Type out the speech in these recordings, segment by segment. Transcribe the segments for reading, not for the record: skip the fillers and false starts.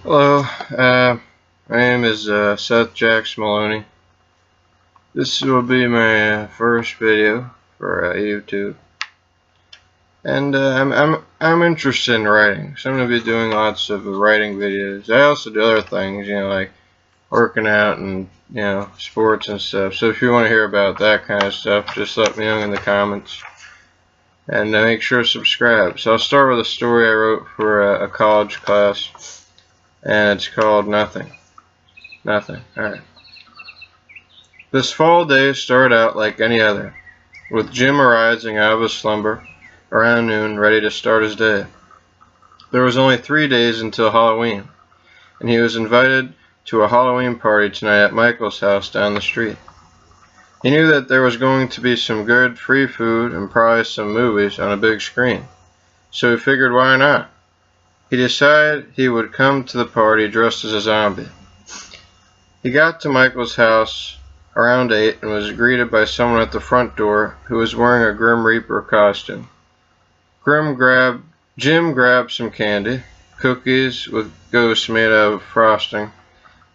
Hello, my name is Seth Maloney. This will be my first video for YouTube, and I'm interested in writing, so I'm gonna be doing lots of writing videos. I also do other things, like working out and sports and stuff. So if you want to hear about that kind of stuff, just let me know in the comments, and make sure to subscribe. So I'll start with a story I wrote for a college class. And it's called Nothing. Alright. This fall day started out like any other, with Jim arising out of his slumber around noon, ready to start his day. There was only 3 days until Halloween, and he was invited to a Halloween party tonight at Michael's house down the street. He knew that there was going to be some good free food and probably some movies on a big screen, so he figured why not. He decided he would come to the party dressed as a zombie. He got to Michael's house around 8 and was greeted by someone at the front door who was wearing a Grim Reaper costume. Jim grabbed some candy, cookies with ghosts made out of frosting,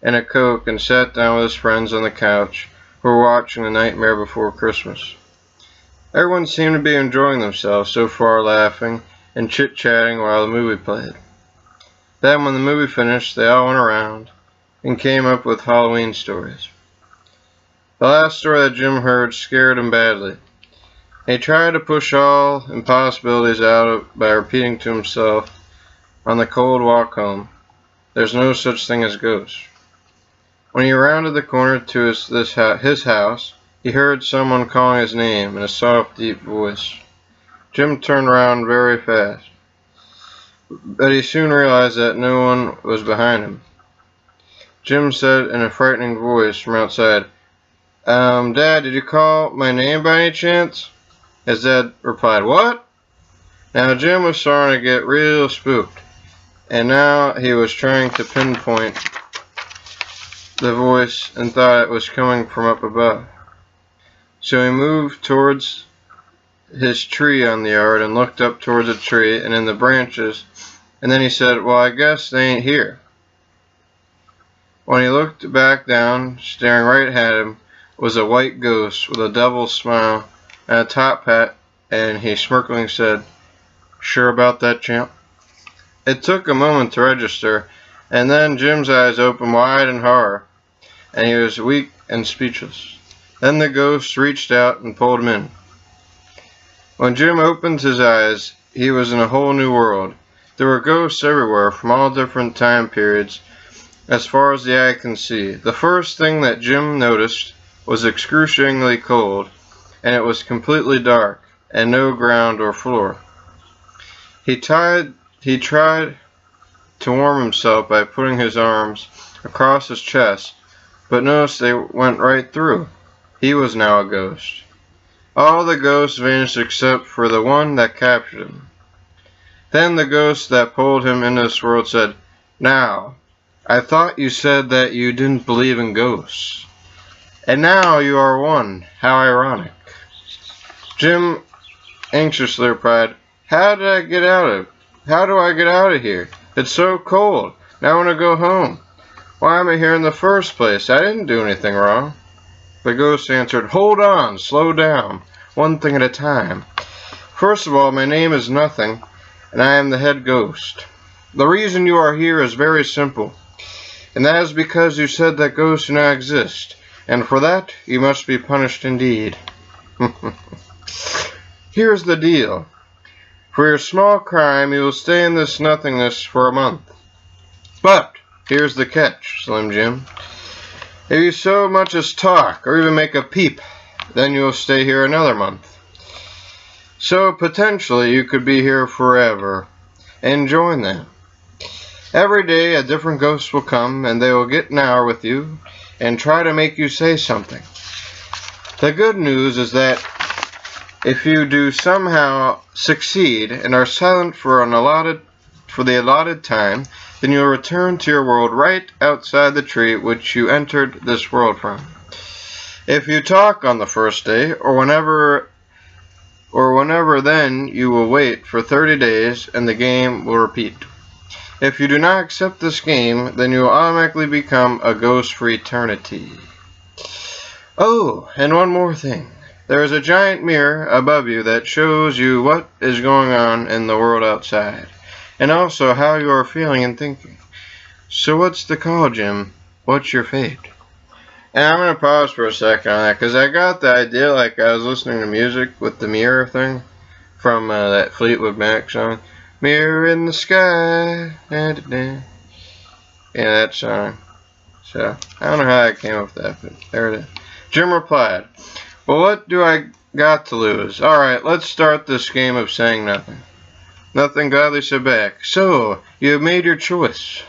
and a Coke, and sat down with his friends on the couch who were watching The Nightmare Before Christmas. Everyone seemed to be enjoying themselves so far, laughing and chit-chatting while the movie played. Then when the movie finished, they all went around and came up with Halloween stories. The last story that Jim heard scared him badly. He tried to push all impossibilities out by repeating to himself on the cold walk home, "There's no such thing as ghosts." When he rounded the corner to his house, he heard someone calling his name in a soft, deep voice. Jim turned around very fast, but he soon realized that no one was behind him. Jim said in a frightening voice from outside, "Dad, did you call my name by any chance?" His dad replied, "What?" Now Jim was starting to get real spooked, and now he was trying to pinpoint the voice and thought it was coming from up above. So he moved towards his tree on the yard and looked up towards the tree and in the branches, and then he said, "Well, I guess they ain't here." When he looked back down, staring right at him was a white ghost with a devil's smile and a top hat, and he smirkingly said, "Sure about that, champ?" It took a moment to register, and then Jim's eyes opened wide in horror, and he was weak and speechless. Then the ghost reached out and pulled him in. When Jim opened his eyes, he was in a whole new world. There were ghosts everywhere from all different time periods, as far as the eye can see. The first thing that Jim noticed was excruciatingly cold, and it was completely dark, and no ground or floor. He tried to warm himself by putting his arms across his chest, but noticed they went right through. He was now a ghost. All the ghosts vanished except for the one that captured him. Then the ghost that pulled him into this world said, "Now, I thought you said that you didn't believe in ghosts. And now you are one. How ironic." Jim anxiously replied, How do I get out of here? It's so cold. Now I want to go home. Why am I here in the first place? I didn't do anything wrong." The ghost answered, "Hold on, slow down, one thing at a time. First of all, my name is Nothing, and I am the head ghost. The reason you are here is very simple, and that is because you said that ghosts do not exist, and for that you must be punished indeed. Here's the deal. For your small crime, you will stay in this nothingness for a month. But here's the catch, Slim Jim. If you so much as talk, or even make a peep, then you will stay here another month. So potentially you could be here forever, and join them. Every day a different ghost will come, and they will get an hour with you, and try to make you say something. The good news is that if you do somehow succeed, and are silent for the allotted time, then you will return to your world right outside the tree which you entered this world from. If you talk on the first day, or whenever then, you will wait for 30 days, and the game will repeat. If you do not accept this game, then you will automatically become a ghost for eternity. Oh, and one more thing. There is a giant mirror above you that shows you what is going on in the world outside, and also how you are feeling and thinking. So what's the call, Jim? What's your fate? And I'm going to pause for a second on that, because I got the idea like I was listening to music with the mirror thing from that Fleetwood Mac song. Mirror in the sky. Yeah, that song. So, I don't know how I came up with that, but there it is. Jim replied, well, what do I got to lose? Alright, let's start this game of saying nothing. Nothing gladly said back. So, you have made your choice.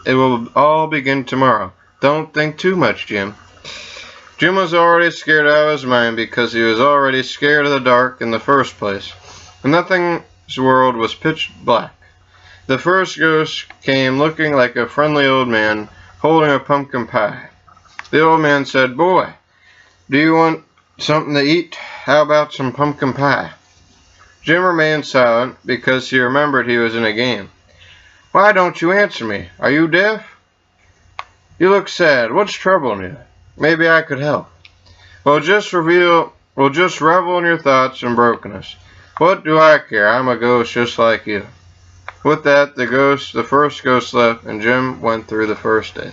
It will all begin tomorrow. Don't think too much, Jim. Jim was already scared out of his mind because he was already scared of the dark in the first place. And nothing's world was pitch black. The first ghost came looking like a friendly old man holding a pumpkin pie. The old man said, boy, do you want something to eat? How about some pumpkin pie? Jim remained silent because he remembered he was in a game. Why don't you answer me? Are you deaf? You look sad. What's troubling you? Maybe I could help. Well, just revel in your thoughts and brokenness. What do I care? I'm a ghost just like you. With that, the first ghost left, and Jim went through the first day.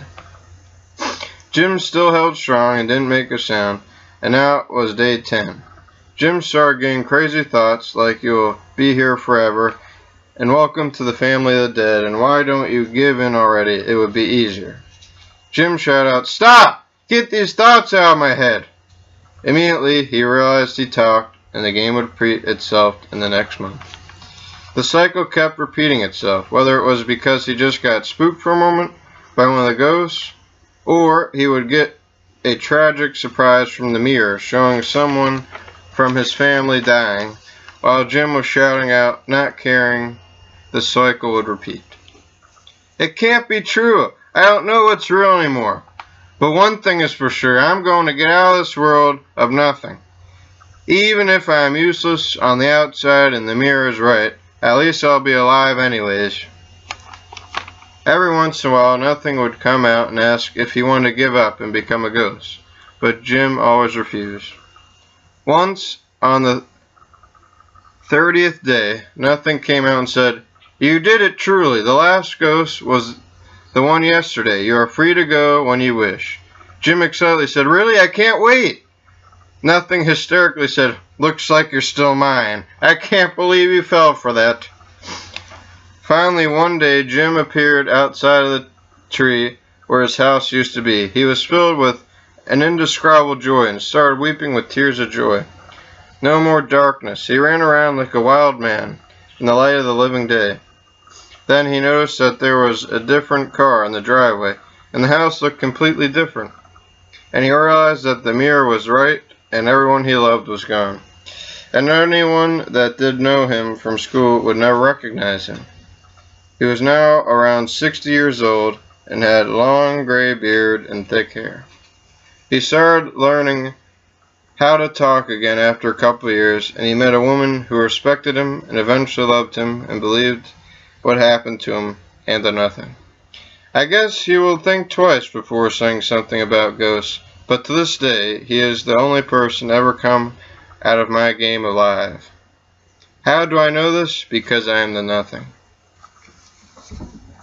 Jim still held strong and didn't make a sound, and now it was day 10. Jim started getting crazy thoughts like you'll be here forever, and welcome to the family of the dead, and why don't you give in already? It would be easier. Jim shouted out, stop! Get these thoughts out of my head! Immediately, he realized he talked, and the game would repeat itself in the next month. The cycle kept repeating itself, whether it was because he just got spooked for a moment by one of the ghosts, or he would get a tragic surprise from the mirror showing someone from his family dying, while Jim was shouting out, not caring. The cycle would repeat. It can't be true. I don't know what's real anymore. But one thing is for sure, I'm going to get out of this world of nothing. Even if I am useless on the outside and the mirror is right, at least I'll be alive anyways. Every once in a while, nothing would come out and ask if he wanted to give up and become a ghost, but Jim always refused. Once, on the 30th day, nothing came out and said, you did it truly. The last ghost was the one yesterday. You are free to go when you wish. Jim excitedly said, really? I can't wait. Nothing hysterically said, looks like you're still mine. I can't believe you fell for that. Finally, one day, Jim appeared outside of the tree where his house used to be. He was filled with an indescribable joy and started weeping with tears of joy. No more darkness. He ran around like a wild man in the light of the living day. Then he noticed that there was a different car in the driveway, and the house looked completely different. And he realized that the mirror was right, and everyone he loved was gone. And anyone that did know him from school would never recognize him. He was now around 60 years old, and had long gray beard and thick hair. He started learning how to talk again after a couple of years, and he met a woman who respected him and eventually loved him and believed what happened to him and the nothing. I guess he will think twice before saying something about ghosts, but to this day, he is the only person ever come out of my game alive. How do I know this? Because I am the nothing.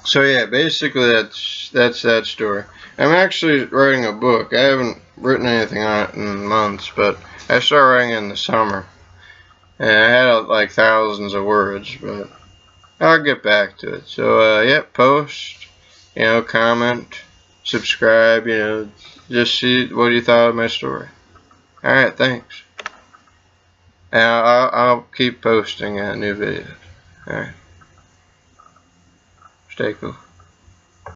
So yeah, basically that's that story. I'm actually writing a book. I haven't written anything on it in months, but I started writing in the summer. And I had like thousands of words, but I'll get back to it. So yeah, post, comment, subscribe, just see what you thought of my story. Alright, thanks. And I'll keep posting new videos. Alright. Stay cool.